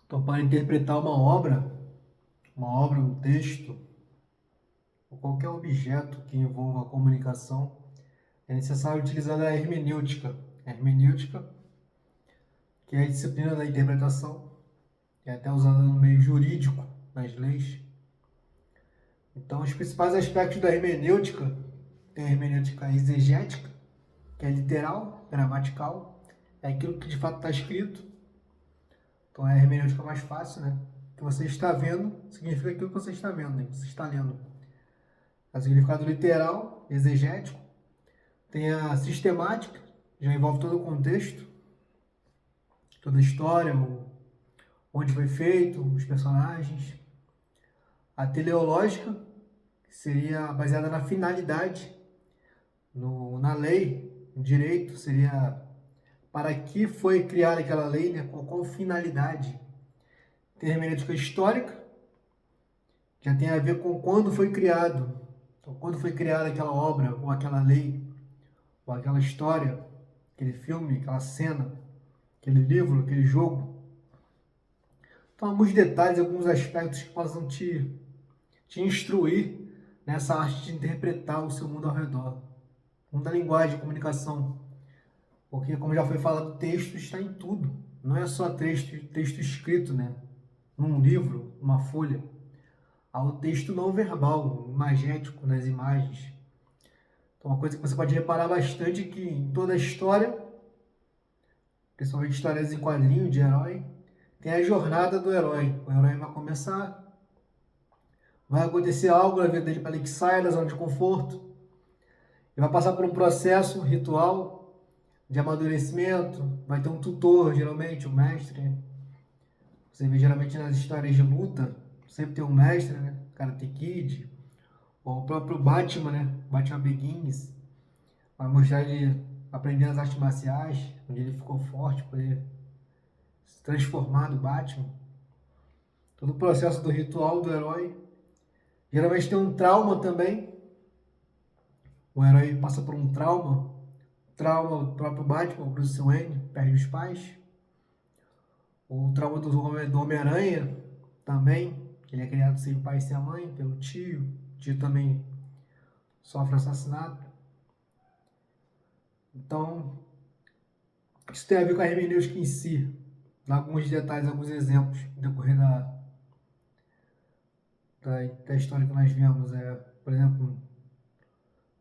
Então, para interpretar um texto, ou qualquer objeto que envolva a comunicação, é necessário utilizar a hermenêutica. A hermenêutica, que é a disciplina da interpretação, que é até usada no meio jurídico, nas leis. Então, os principais aspectos da hermenêutica, tem a hermenêutica exegética, que é literal, gramatical, é aquilo que de fato está escrito. Então, é a hermenêutica mais fácil, né? O que você está vendo significa aquilo que você está vendo, né? Que você está lendo. O significado literal, exegético. Tem a sistemática, já envolve todo o contexto, toda a história, onde foi feito, os personagens. A teleológica, que seria baseada na finalidade, na lei, no direito, seria para que foi criada aquela lei, né? Qual finalidade. Tem a hermenêutica histórica, já tem a ver com quando foi criado. Então, quando foi criada aquela obra, ou aquela lei, ou aquela história, aquele filme, aquela cena, aquele livro, aquele jogo. Então, alguns detalhes, alguns aspectos que possam te instruir nessa arte de interpretar o seu mundo ao redor. O mundo da linguagem, da comunicação. Porque, como já foi falado, o texto está em tudo. Não é só texto escrito, né? Num livro, uma folha. Há o texto não verbal, imagético, nas imagens. Então, uma coisa que você pode reparar bastante é que em toda a história, principalmente histórias em quadrinho de herói, tem a jornada do herói. O herói vai começar, vai acontecer algo na vida dele para ele que saia da zona de conforto, ele vai passar por um processo ritual de amadurecimento, vai ter um tutor, geralmente, um mestre. Você vê geralmente nas histórias de luta, sempre tem um mestre, né? Karate Kid, ou o próprio Batman, né? Batman Begins, vai mostrar ele aprendendo as artes marciais, onde ele ficou forte, poder se transformar no Batman. Todo o processo do ritual do herói. Geralmente tem um trauma também. O herói passa por um trauma. Trauma do próprio Batman, o Bruce Wayne, perde os pais. O trauma do Homem-Aranha também. Ele é criado sem o pai e sem a mãe, pelo tio. O tio também sofre assassinato. Então, isso tem a ver com a hermenêutica em si. Dá alguns detalhes, alguns exemplos no decorrer da história que nós vemos. Por exemplo,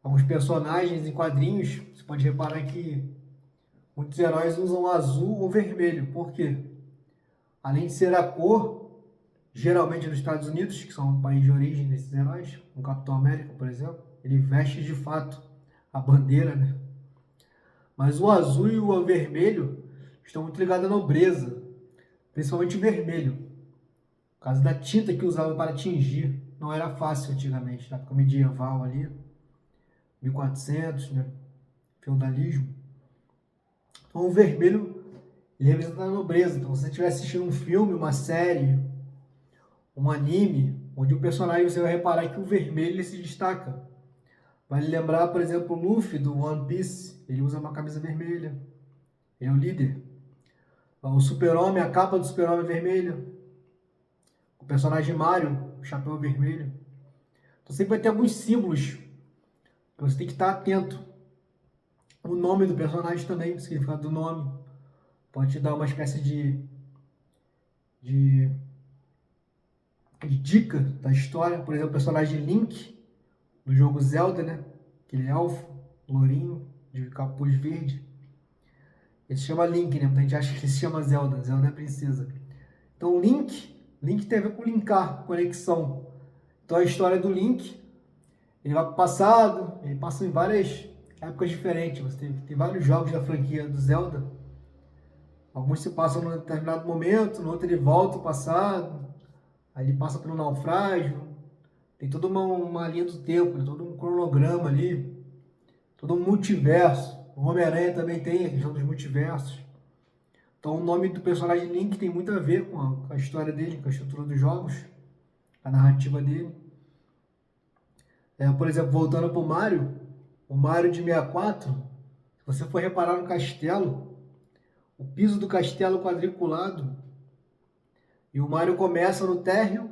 alguns personagens em quadrinhos, você pode reparar que muitos heróis usam azul ou vermelho. Por quê? Além de ser a cor, geralmente nos Estados Unidos, que são o país de origem desses heróis, o Capitão América, por exemplo, ele veste de fato a bandeira, né? Mas o azul e o vermelho estão muito ligados à nobreza, principalmente o vermelho, por causa da tinta que usava para tingir. Não era fácil antigamente, na época medieval ali, 1400, né? Feudalismo. Então o vermelho, ele representa a nobreza. Então se você estiver assistindo um filme, uma série, um anime, onde o personagem, você vai reparar que o vermelho ele se destaca. Vai lembrar, por exemplo, o Luffy do One Piece, ele usa uma camisa vermelha, ele é o líder. O Super-Homem, a capa do Super-Homem é vermelha. O personagem Mario, o chapéu vermelho. Então sempre vai ter alguns símbolos que você tem que estar atento. O nome do personagem também, o significado do nome. Pode te dar uma espécie de dica da história. Por exemplo, o personagem Link, do jogo Zelda, né? Aquele elfo, lourinho, de capuz verde. Ele se chama Link, né? Muita gente acha que ele se chama Zelda. Zelda é a princesa. Então, Link tem a ver com linkar, conexão. Então, a história do Link, ele vai para o passado, ele passa em várias épocas diferentes. Você tem vários jogos da franquia do Zelda. Alguns se passam num determinado momento, no outro ele volta ao passado. Aí ele passa por um naufrágio. Tem toda uma linha do tempo, todo um cronograma ali. Todo um multiverso. O Homem-Aranha também tem a questão dos multiversos. Então o nome do personagem Link tem muito a ver com a história dele, com a estrutura dos jogos, a narrativa dele. Por exemplo, voltando para o Mario de 64, se você for reparar no castelo, o piso do castelo quadriculado E o Mario começa no térreo,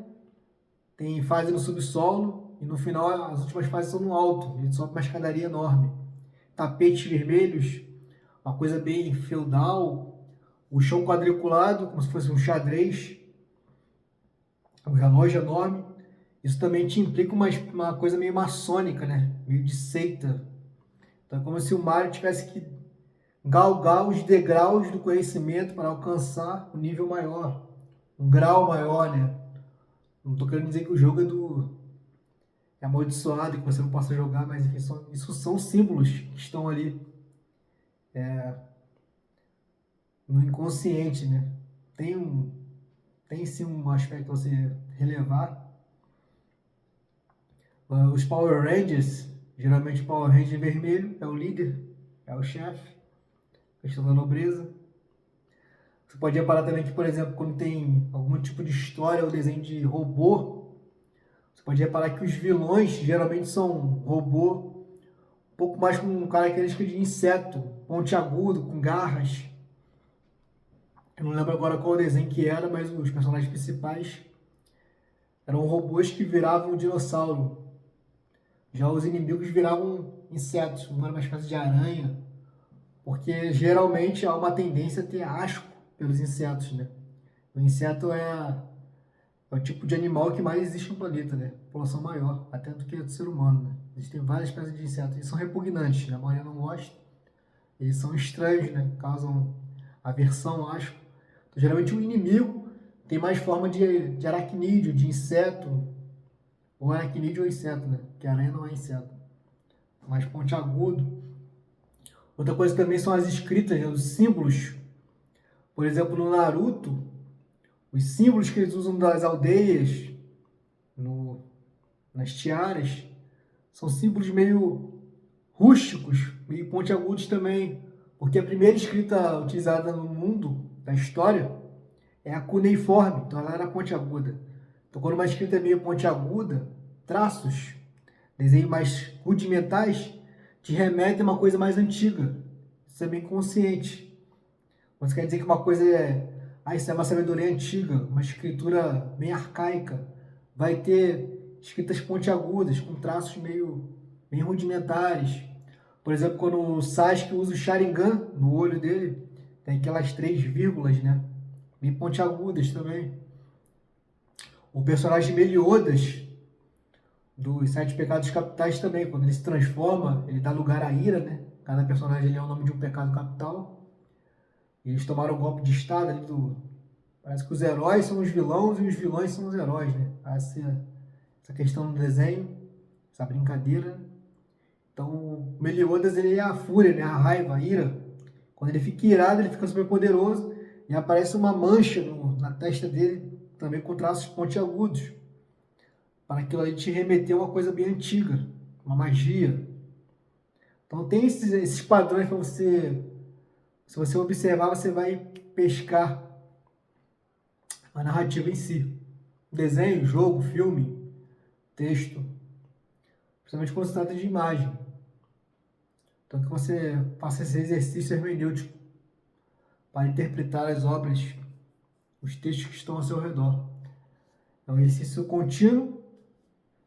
tem fase no subsolo, e no final as últimas fases são no alto. Ele sobe uma escadaria enorme. Tapetes vermelhos, uma coisa bem feudal, o chão quadriculado, como se fosse um xadrez, um relógio enorme. Isso também te implica uma coisa meio maçônica, né? Meio de seita. Então é como se o Mario tivesse que galgar os degraus do conhecimento para alcançar um nível maior, um grau maior, né? Não estou querendo dizer que o jogo é amaldiçoado e que você não possa jogar, mas enfim, isso são símbolos que estão ali no inconsciente, né? Tem sim um aspecto a você relevar. Os Power Rangers, geralmente o Power Ranger vermelho é o líder, é o chefe, questão da nobreza. Você pode reparar também que, por exemplo, quando tem algum tipo de história ou desenho de robô, você pode reparar que os vilões geralmente são robô um pouco mais com característica de inseto, pontiagudo, com garras. Eu não lembro agora qual desenho que era, mas os personagens principais eram robôs que viravam um dinossauro. Já os inimigos viravam insetos, não era uma espécie de aranha, porque geralmente há uma tendência a ter asco pelos insetos, né? O inseto é o tipo de animal que mais existe no planeta, né? População maior, até do que do ser humano, né? Existem várias espécies de insetos, eles são repugnantes, né? A maioria não gosta, eles são estranhos, né? Causam aversão, asco. Então, geralmente o inimigo tem mais forma de aracnídeo, de inseto, ou aracnídeo ou inseto, né? Porque aranha não é inseto. Mais pontiagudo. Outra coisa também são as escritas, né? Os símbolos. Por exemplo, no Naruto, os símbolos que eles usam das aldeias, nas tiaras, são símbolos meio rústicos, meio pontiagudos também. Porque a primeira escrita utilizada no mundo, da história, é a cuneiforme, então ela era pontiaguda. Então quando uma escrita é meio pontiaguda, traços, desenhos mais rudimentares, te remetem a uma coisa mais antiga. Isso é bem consciente. Você quer dizer que uma coisa isso é uma sabedoria antiga, uma escritura bem arcaica. Vai ter escritas pontiagudas, com traços bem rudimentares. Por exemplo, quando o Sasuke usa o Sharingan no olho dele, tem aquelas 3 vírgulas, né? Bem pontiagudas também. O personagem Meliodas, dos 7 Pecados Capitais também, quando ele se transforma, ele dá lugar à ira, né? Cada personagem ele é o nome de um pecado capital. E eles tomaram o golpe de estado ali Parece que os heróis são os vilões e os vilões são os heróis, né? Essa questão no desenho, essa brincadeira. Então, o Meliodas, ele é a fúria, né? A raiva, a ira. Quando ele fica irado, ele fica super poderoso e aparece uma mancha na testa dele, também com traços pontiagudos, para aquilo ali te remeter a uma coisa bem antiga, uma magia. Então tem esses padrões para você, se você observar, você vai pescar a narrativa em si. Desenho, jogo, filme, texto, principalmente quando se trata de imagem. Então que você faça esse exercício hermenêutico para interpretar as obras, os textos que estão ao seu redor. É um exercício contínuo,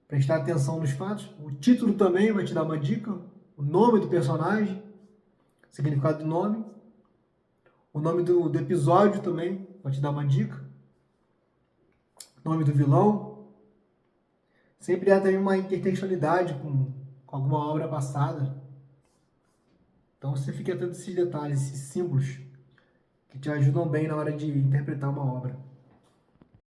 prestar atenção nos fatos. O título também vai te dar uma dica, o nome do personagem, o significado do nome, o nome do episódio também vai te dar uma dica, o nome do vilão. Sempre há também uma intertextualidade com alguma obra passada. Então você fique atento a esses detalhes, esses símbolos, que te ajudam bem na hora de interpretar uma obra.